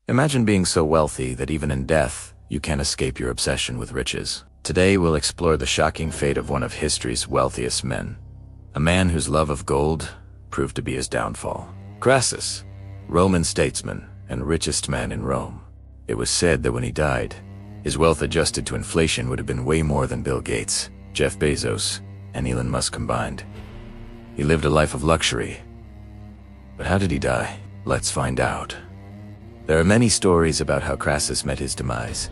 Imagine being so wealthy that even in death, you can't escape your obsession with riches. Today we'll explore the shocking fate of one of history's wealthiest men, a man whose love of gold proved to be his downfall. Crassus, Roman statesman and richest man in Rome. It was said that when he died, his wealth adjusted to inflation would have been way more than Bill Gates, Jeff Bezos, and Elon Musk combined. He lived a life of luxury. But how did he die? Let's find out. There are many stories about how Crassus met his demise,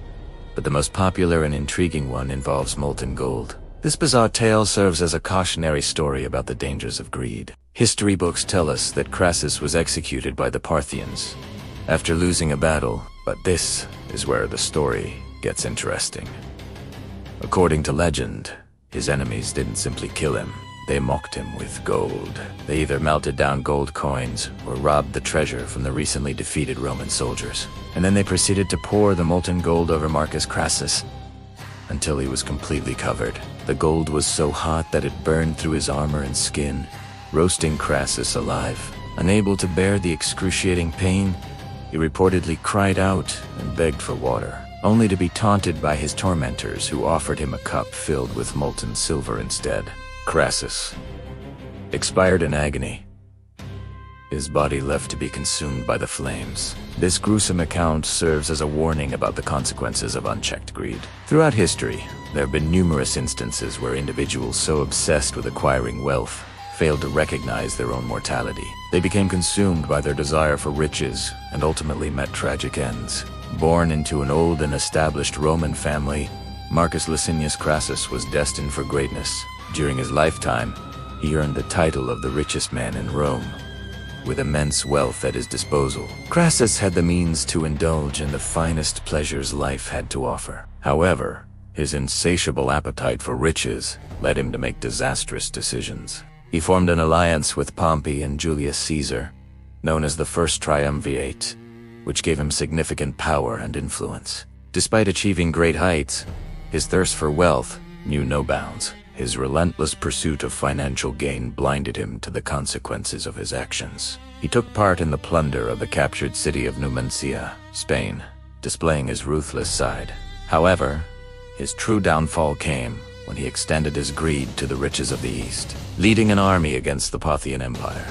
but the most popular and intriguing one involves molten gold. This bizarre tale serves as a cautionary story about the dangers of greed. History books tell us that Crassus was executed by the Parthians after losing a battle, but this is where the story gets interesting. According to legend, his enemies didn't simply kill him, they mocked him with gold. They either melted down gold coins or robbed the treasure from the recently defeated Roman soldiers. And then they proceeded to pour the molten gold over Marcus Crassus until he was completely covered. The gold was so hot that it burned through his armor and skin, roasting Crassus alive. Unable to bear the excruciating pain, he reportedly cried out and begged for water, only to be taunted by his tormentors who offered him a cup filled with molten silver instead. Crassus expired in agony, his body left to be consumed by the flames. This gruesome account serves as a warning about the consequences of unchecked greed. Throughout history, there have been numerous instances where individuals so obsessed with acquiring wealth failed to recognize their own mortality. They became consumed by their desire for riches and ultimately met tragic ends. Born into an old and established Roman family, Marcus Licinius Crassus was destined for greatness. During his lifetime, he earned the title of the richest man in Rome, with immense wealth at his disposal. Crassus had the means to indulge in the finest pleasures life had to offer. However, his insatiable appetite for riches led him to make disastrous decisions. He formed an alliance with Pompey and Julius Caesar, known as the First Triumvirate, which gave him significant power and influence. Despite achieving great heights, his thirst for wealth knew no bounds. His relentless pursuit of financial gain blinded him to the consequences of his actions. He took part in the plunder of the captured city of Numancia, Spain, displaying his ruthless side. However, his true downfall came when he extended his greed to the riches of the East. Leading an army against the Parthian Empire,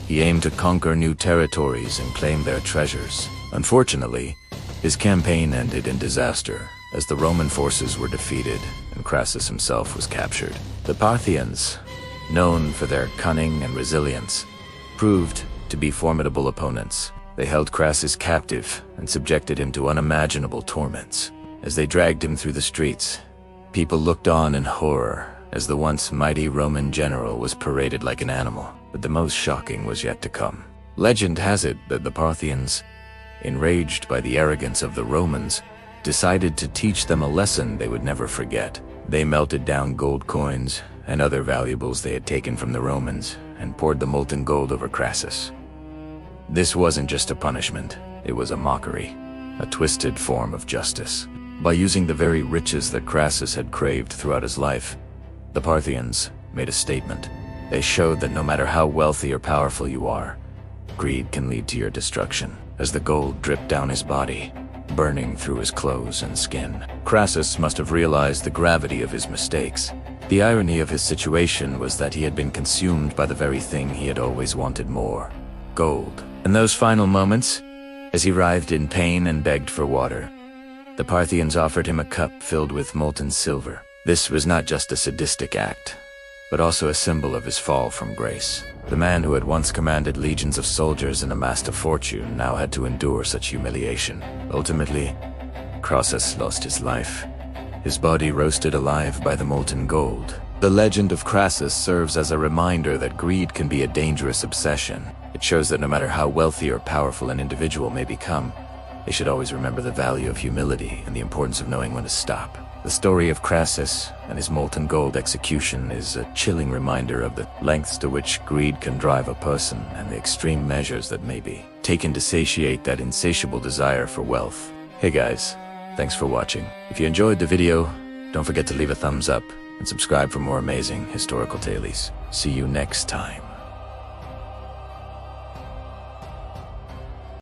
he aimed to conquer new territories and claim their treasures. Unfortunately, his campaign ended in disaster as the Roman forces were defeated and Crassus himself was captured. The Parthians, known for their cunning and resilience, proved to be formidable opponents. They held Crassus captive and subjected him to unimaginable torments. As they dragged him through the streets, people looked on in horror as the once mighty Roman general was paraded like an animal. But the most shocking was yet to come. Legend has it that the Parthians, enraged by the arrogance of the Romans, decided to teach them a lesson they would never forget. They melted down gold coins and other valuables they had taken from the Romans and poured the molten gold over Crassus. This wasn't just a punishment, it was a mockery, a twisted form of justice. By using the very riches that Crassus had craved throughout his life, the Parthians made a statement. They showed that no matter how wealthy or powerful you are, greed can lead to your destruction. As the gold dripped down his body, burning through his clothes and skin, Crassus must have realized the gravity of his mistakes. The irony of his situation was that he had been consumed by the very thing he had always wanted more: gold. In those final moments, as he writhed in pain and begged for water, the Parthians offered him a cup filled with molten silver. This was not just a sadistic act, but also a symbol of his fall from grace. The man who had once commanded legions of soldiers and amassed a fortune now had to endure such humiliation. Ultimately, Crassus lost his life, his body roasted alive by the molten gold. The legend of Crassus serves as a reminder that greed can be a dangerous obsession. It shows that no matter how wealthy or powerful an individual may become, they should always remember the value of humility and the importance of knowing when to stop. The story of Crassus and his molten gold execution is a chilling reminder of the lengths to which greed can drive a person and the extreme measures that may be taken to satiate that insatiable desire for wealth. Hey guys, thanks for watching. If you enjoyed the video, don't forget to leave a thumbs up and subscribe for more amazing historical tales. See you next time.